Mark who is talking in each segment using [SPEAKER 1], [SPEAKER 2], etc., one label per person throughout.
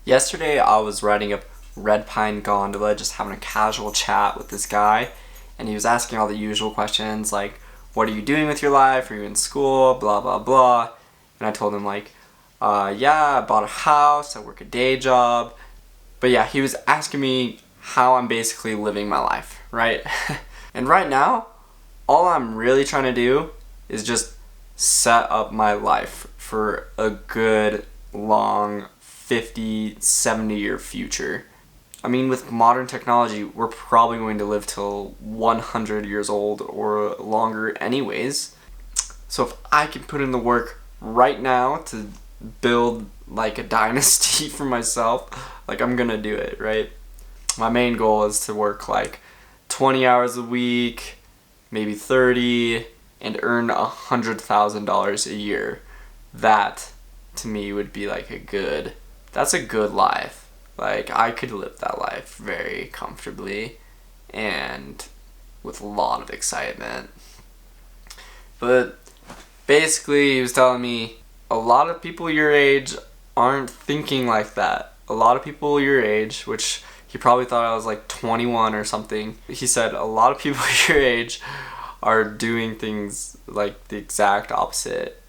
[SPEAKER 1] Yesterday I was riding a red pine gondola, just having a casual chat with this guy, and he was asking all the usual questions like, what are you doing with your life? Are you in school? Blah, blah, blah. And I told him yeah, I bought a house, I work a day job. But yeah, he was asking me how I'm basically living my life, right? And right now, all I'm really trying to do is just set up my life for a good, long 50, 70-year future. I mean, with modern technology, we're probably going to live till 100 years old or longer anyways. So if I can put in the work right now to build like a dynasty for myself, like I'm gonna do it, right? My main goal is to work like 20 hours a week, maybe 30, and earn $100,000 a year. That to me would be like that's a good life. Like, I could live that life very comfortably and with a lot of excitement. But basically, he was telling me a lot of people your age aren't thinking like that. A lot of people your age, which he probably thought I was like 21 or something, he said a lot of people your age are doing things like the exact opposite.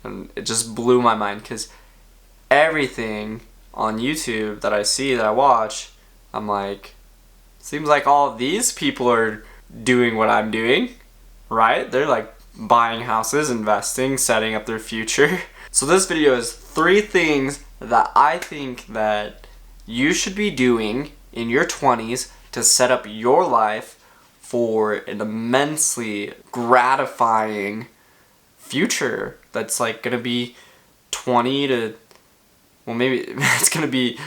[SPEAKER 1] And it just blew my mind because everything on YouTube that I see, that I watch, I'm like, seems like all of these people are doing what I'm doing, right? They're like buying houses, investing, setting up their future. So this video is 3 things that I think that you should be doing in your 20s to set up your life for an immensely gratifying future that's like gonna be 20 to, well, maybe it's gonna be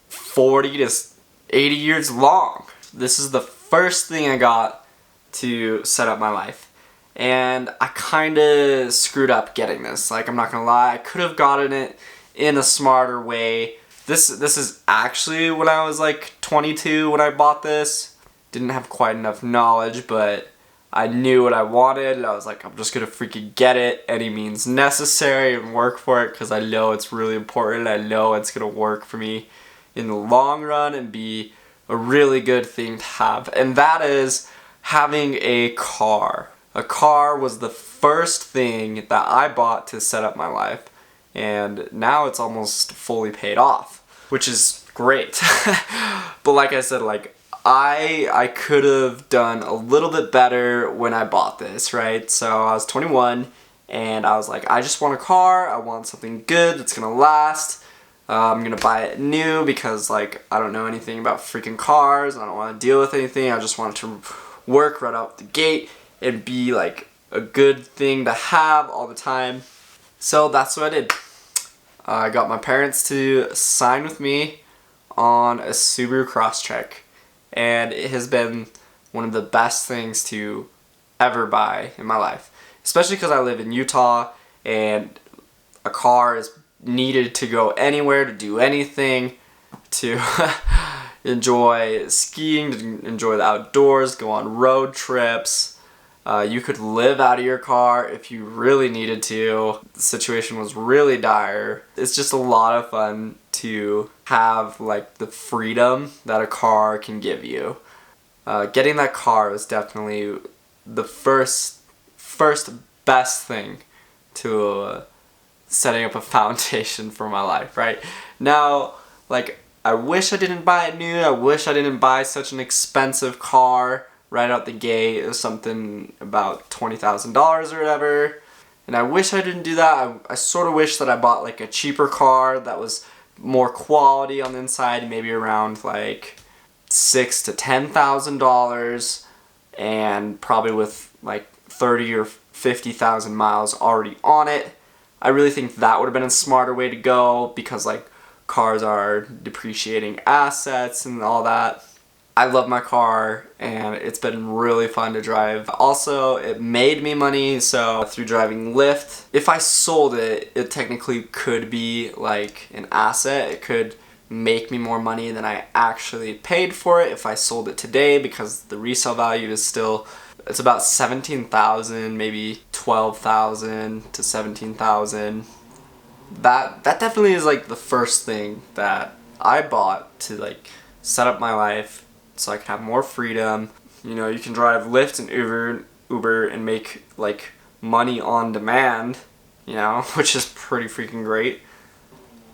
[SPEAKER 1] 40 to 80 years long. This is the first thing I got to set up my life. And I kinda screwed up getting this. Like, I'm not gonna lie, I could have gotten it in a smarter way. This is actually when I was like 22 when I bought this. Didn't have quite enough knowledge, but I knew what I wanted. I was like, I'm just gonna freaking get it any means necessary and work for it because I know it's really important. I know it's gonna work for me in the long run and be a really good thing to have. And that is having a car. A car was the first thing that I bought to set up my life. And now it's almost fully paid off, which is great. But like I said, like, I could have done a little bit better when I bought this, right? So I was 21 and I was like, I just want a car. I want something good that's gonna last. I'm gonna buy it new because like I don't know anything about freaking cars. I don't want to deal with anything. I just want it to work right out the gate and be like a good thing to have all the time. So that's what I did. I got my parents to sign with me on a Subaru Crosstrek. And it has been one of the best things to ever buy in my life. Especially because I live in Utah and a car is needed to go anywhere, to do anything, to enjoy skiing, to enjoy the outdoors, go on road trips. You could live out of your car if you really needed to. The situation was really dire. It's just a lot of fun to have like the freedom that a car can give you. Getting that car was definitely the first best thing to setting up a foundation for my life, right? Now, like, I wish I didn't buy it new. I wish I didn't buy such an expensive car right out the gate. It was something about $20,000 or whatever. And I wish I didn't do that. I sort of wish that I bought like a cheaper car that was more quality on the inside, maybe around like $6,000 to $10,000, and probably with like 30 or 50,000 miles already on it. I really think that would have been a smarter way to go because like cars are depreciating assets and all that. I love my car and it's been really fun to drive. Also, it made me money, so through driving Lyft, if I sold it, it technically could be like an asset. It could make me more money than I actually paid for it if I sold it today because the resale value is still, it's about 17,000, maybe 12,000 to 17,000. that definitely is like the first thing that I bought to like set up my life so I can have more freedom. You know, you can drive Lyft and Uber and make like money on demand, you know, which is pretty freaking great.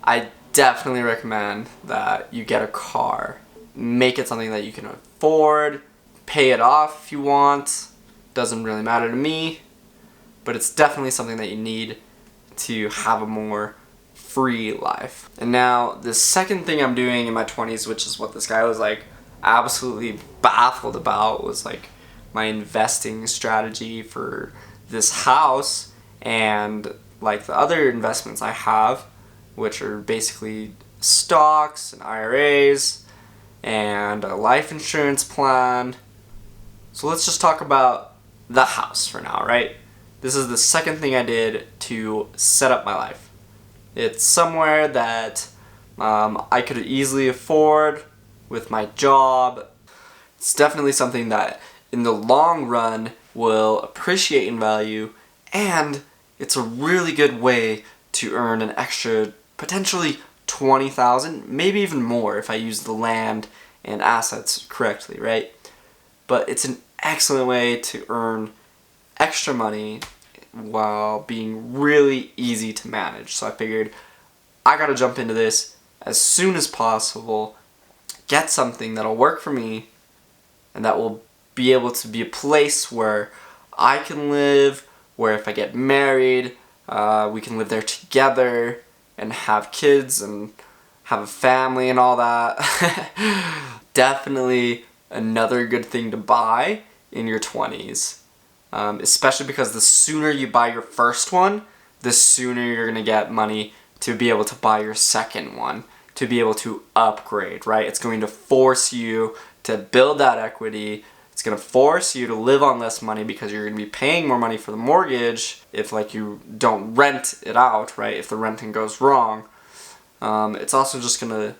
[SPEAKER 1] I definitely recommend that you get a car. Make it something that you can afford, pay it off if you want. Doesn't really matter to me, but it's definitely something that you need to have a more free life. And now the second thing I'm doing in my 20s, which is what this guy was like absolutely baffled about, was like my investing strategy for this house and like the other investments I have, which are basically stocks and IRAs and a life insurance plan. So let's just talk about the house for now, right? This is the second thing I did to set up my life. It's somewhere that I could easily afford with my job. It's definitely something that in the long run will appreciate in value, and it's a really good way to earn an extra potentially $20,000, maybe even more if I use the land and assets correctly, right? But it's an excellent way to earn extra money while being really easy to manage. So I figured I gotta jump into this as soon as possible, get something that'll work for me and that will be able to be a place where I can live, where if I get married, we can live there together and have kids and have a family and all that. Definitely another good thing to buy in your 20s. Especially because the sooner you buy your first one, the sooner you're going to get money to be able to buy your second one, to be able to upgrade, right? It's going to force you to build that equity. It's going to force you to live on less money because you're going to be paying more money for the mortgage if like you don't rent it out, right? If the renting goes wrong. It's also just going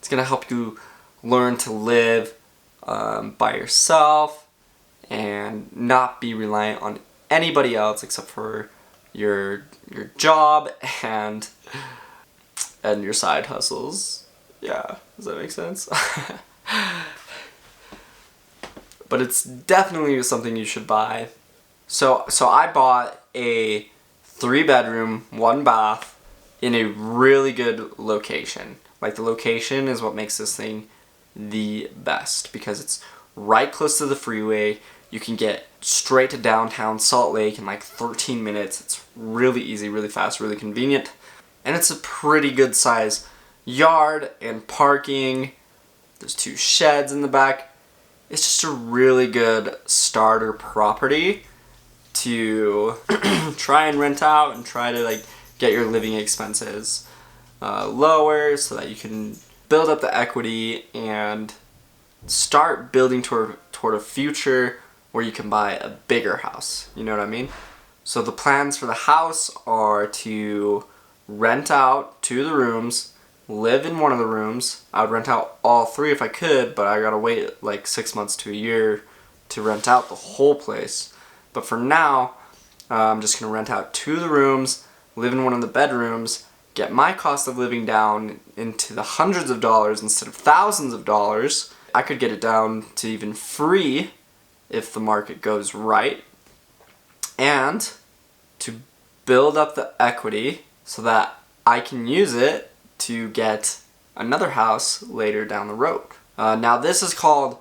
[SPEAKER 1] to help you learn to live by yourself and not be reliant on anybody else except for your job and your side hustles. Yeah, does that make sense? But it's definitely something you should buy. So I bought a 3-bedroom, 1 bath in a really good location. Like the location is what makes this thing the best because it's right close to the freeway. You can get straight to downtown Salt Lake in like 13 minutes. It's really easy, really fast, really convenient. And it's a pretty good size yard and parking. There's 2 sheds in the back. It's just a really good starter property to try and rent out and try to like get your living expenses lower so that you can build up the equity and start building toward a future where you can buy a bigger house. You know what I mean? So the plans for the house are to rent out 2 of the rooms, live in one of the rooms. I would rent out all 3 if I could, but I gotta wait like 6 months to a year to rent out the whole place. But for now, I'm just gonna rent out 2 of the rooms, live in one of the bedrooms, get my cost of living down into the hundreds of dollars instead of thousands of dollars. I could get it down to even free if the market goes right, and to build up the equity so that I can use it to get another house later down the road. Now this is called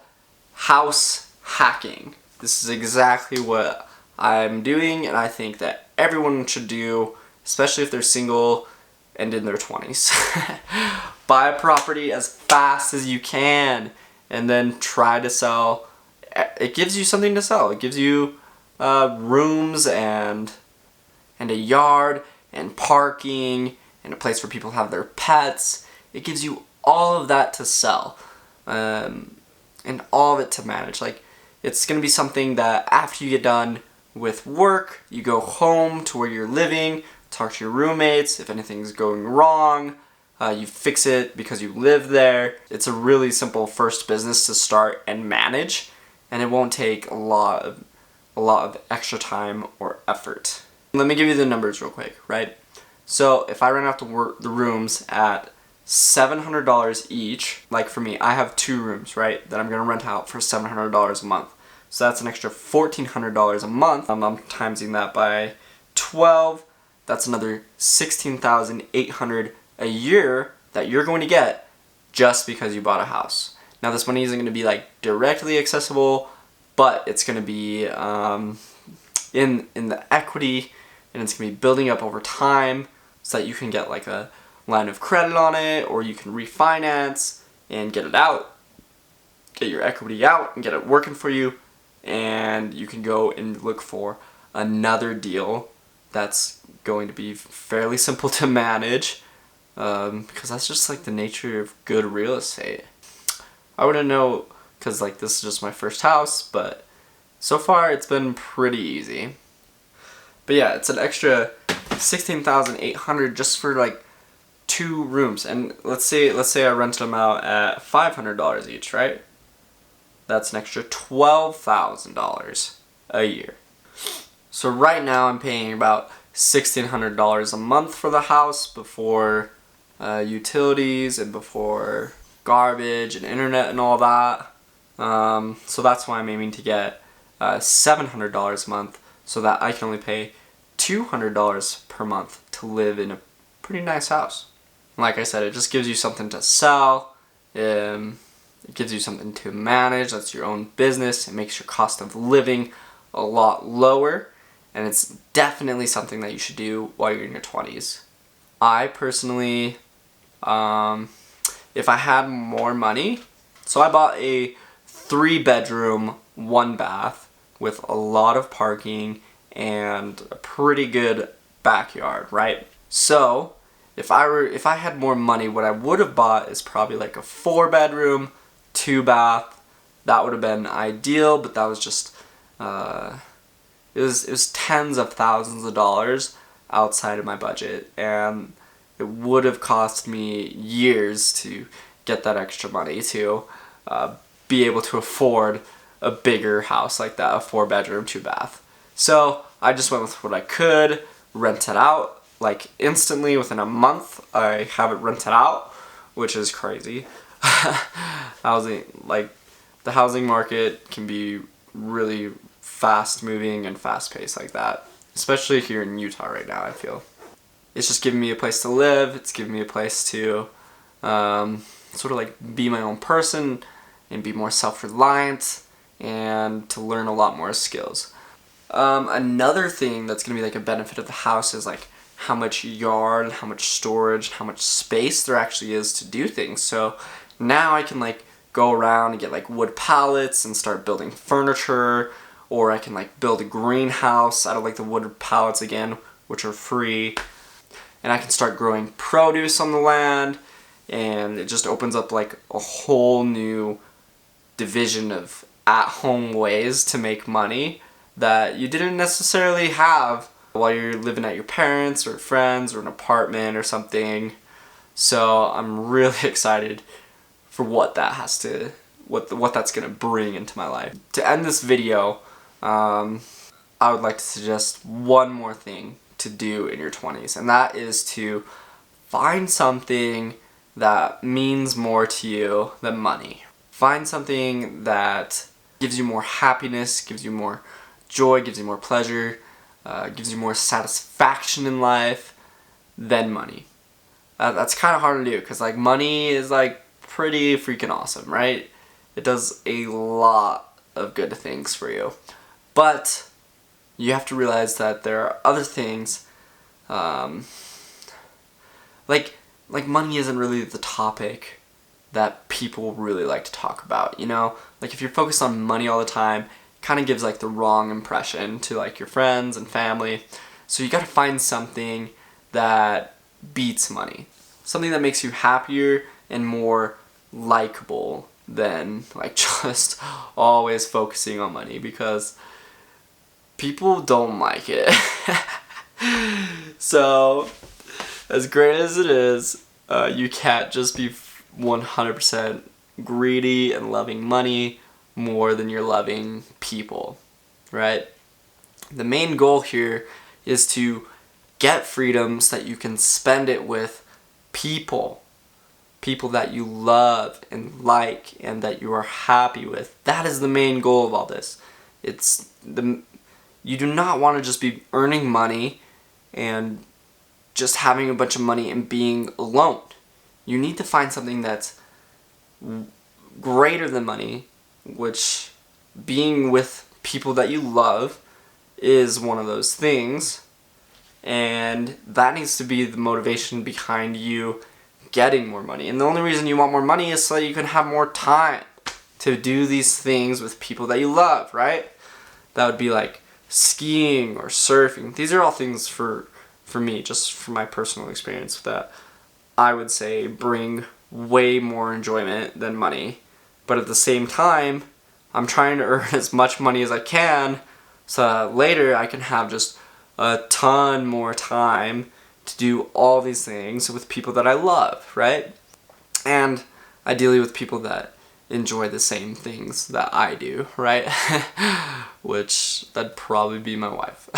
[SPEAKER 1] house hacking. This is exactly what I'm doing and I think that everyone should do, especially if they're single and in their 20s. Buy a property as fast as you can and then try to sell. It gives you something to sell. It gives you rooms and a yard and parking and a place where people have their pets. It gives you all of that to sell and all of it to manage. Like, it's going to be something that after you get done with work, you go home to where you're living, talk to your roommates. If anything's going wrong, you fix it because you live there. It's a really simple first business to start and manage, and it won't take a lot of extra time or effort. Let me give you the numbers real quick, right? So if I rent out the rooms at $700 each, like for me, I have 2 rooms, right, that I'm going to rent out for $700 a month. So that's an extra $1,400 a month. I'm timesing that by 12. That's another $16,800 a year that you're going to get just because you bought a house. Now this money isn't going to be like directly accessible, but it's going to be in the equity, and it's going to be building up over time so that you can get like a line of credit on it, or you can refinance and get it out, get your equity out and get it working for you, and you can go and look for another deal that's going to be fairly simple to manage, because that's just like the nature of good real estate. I wouldn't know, because like this is just my first house, but so far it's been pretty easy. But yeah, it's an extra $16,800 just for like 2 rooms, and let's say I rented them out at $500 each, right? That's an extra $12,000 a year. So right now I'm paying about $1,600 a month for the house before utilities and before garbage and internet and all that. So that's why I'm aiming to get $700 a month, so that I can only pay $200 per month to live in a pretty nice house. Like I said, it just gives you something to sell. It gives you something to manage. That's your own business. It makes your cost of living a lot lower, and it's definitely something that you should do while you're in your 20s. I personally, if I had more money, so I bought a 3-bedroom, 1-bath with a lot of parking and a pretty good backyard, right? So if I had more money, what I would have bought is probably like a 4-bedroom, 2-bath. That would have been ideal, but that was just it was tens of thousands of dollars outside of my budget, and it would have cost me years to get that extra money to be able to afford a bigger house like that, a 4-bedroom, 2-bath. So I just went with what I could, rent it out, like instantly within a month I have it rented out, which is crazy. The housing market can be really fast moving and fast paced like that, especially here in Utah right now. I feel it's just giving me a place to live. It's giving me a place to sort of like be my own person and be more self-reliant and to learn a lot more skills. Another thing that's going to be like a benefit of the house is like how much yard, how much storage, how much space there actually is to do things. So now I can like go around and get like wood pallets and start building furniture, or I can like build a greenhouse out of like the wood pallets again, which are free, and I can start growing produce on the land, and it just opens up like a whole new division of at-home ways to make money that you didn't necessarily have while you're living at your parents' or friends or an apartment or something. So I'm really excited for what that has to, what that's gonna bring into my life. To end this video, I would like to suggest one more thing to do in your 20s, and that is to find something that means more to you than money. Find something that gives you more happiness, gives you more joy, gives you more pleasure, gives you more satisfaction in life than money. That's kind of hard to do because like money is like pretty freaking awesome, right? It does a lot of good things for you, but you have to realize that there are other things, like money isn't really the topic that people really like to talk about, you know? Like if you're focused on money all the time, it kind of gives like the wrong impression to like your friends and family. So you gotta find something that beats money. Something that makes you happier and more likable than like just always focusing on money, because people don't like it. So as great as it is, you can't just be 100% greedy and loving money more than you're loving people, right? The main goal here is to get freedom so that you can spend it with people that you love and like and that you are happy with. That is the main goal of all this. You do not want to just be earning money and just having a bunch of money and being alone. You need to find something that's greater than money, which being with people that you love is one of those things, and that needs to be the motivation behind you getting more money. And the only reason you want more money is so that you can have more time to do these things with people that you love, right? That would be like skiing or surfing. These are all things for me, just from my personal experience, that I would say bring way more enjoyment than money. But at the same time, I'm trying to earn as much money as I can so that later I can have just a ton more time to do all these things with people that I love, right? And ideally with people that enjoy the same things that I do, right? Which that'd probably be my wife.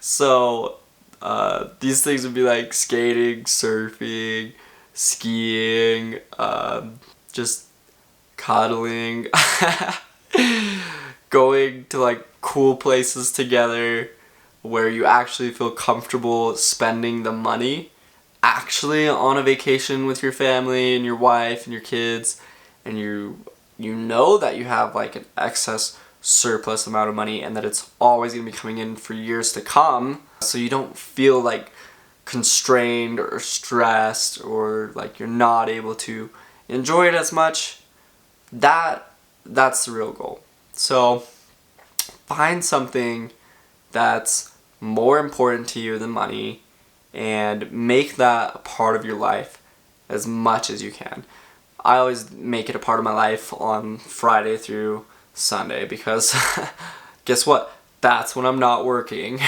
[SPEAKER 1] So these things would be like skating, surfing, skiing, just cuddling, going to like cool places together where you actually feel comfortable spending the money actually on a vacation with your family and your wife and your kids, and you know that you have like an excess surplus amount of money and that it's always going to be coming in for years to come, so you don't feel like constrained or stressed or like you're not able to enjoy it as much. That's the real goal. So find something that's more important to you than money and make that a part of your life as much as you can. I always make it a part of my life on Friday through Sunday because guess what? That's when I'm not working.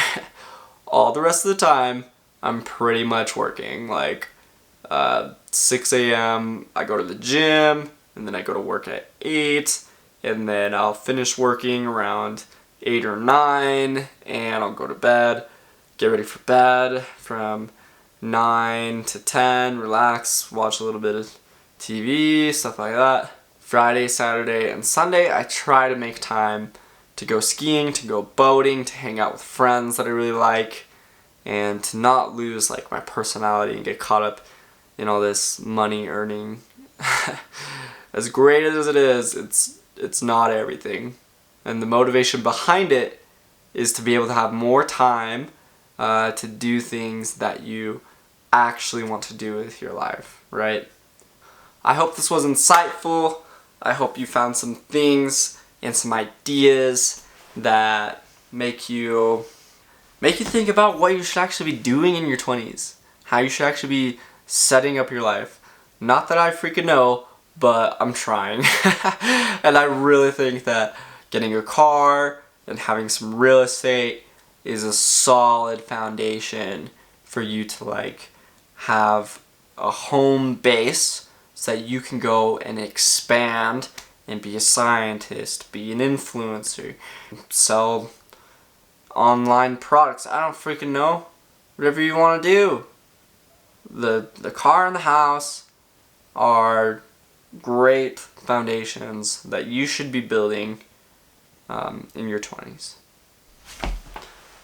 [SPEAKER 1] All the rest of the time, I'm pretty much working. Like 6 a.m. I go to the gym, and then I go to work at 8, and then I'll finish working around 8 or 9, and I'll go to bed, get ready for bed from 9 to 10, relax, watch a little bit of TV, stuff like that. Friday, Saturday, and Sunday, I try to make time to go skiing, to go boating, to hang out with friends that I really like, and to not lose like my personality and get caught up in all this money earning. As great as it is, it's not everything. And the motivation behind it is to be able to have more time to do things that you actually want to do with your life, right? I hope this was insightful. I hope you found some things and some ideas that make you think about what you should actually be doing in your 20s. How you should actually be setting up your life. Not that I freaking know, but I'm trying. And I really think that getting a car and having some real estate is a solid foundation for you to like have a home base so that you can go and expand and be a scientist, be an influencer, sell online products. I don't freaking know. Whatever you want to do. The car and the house are great foundations that you should be building in your 20s.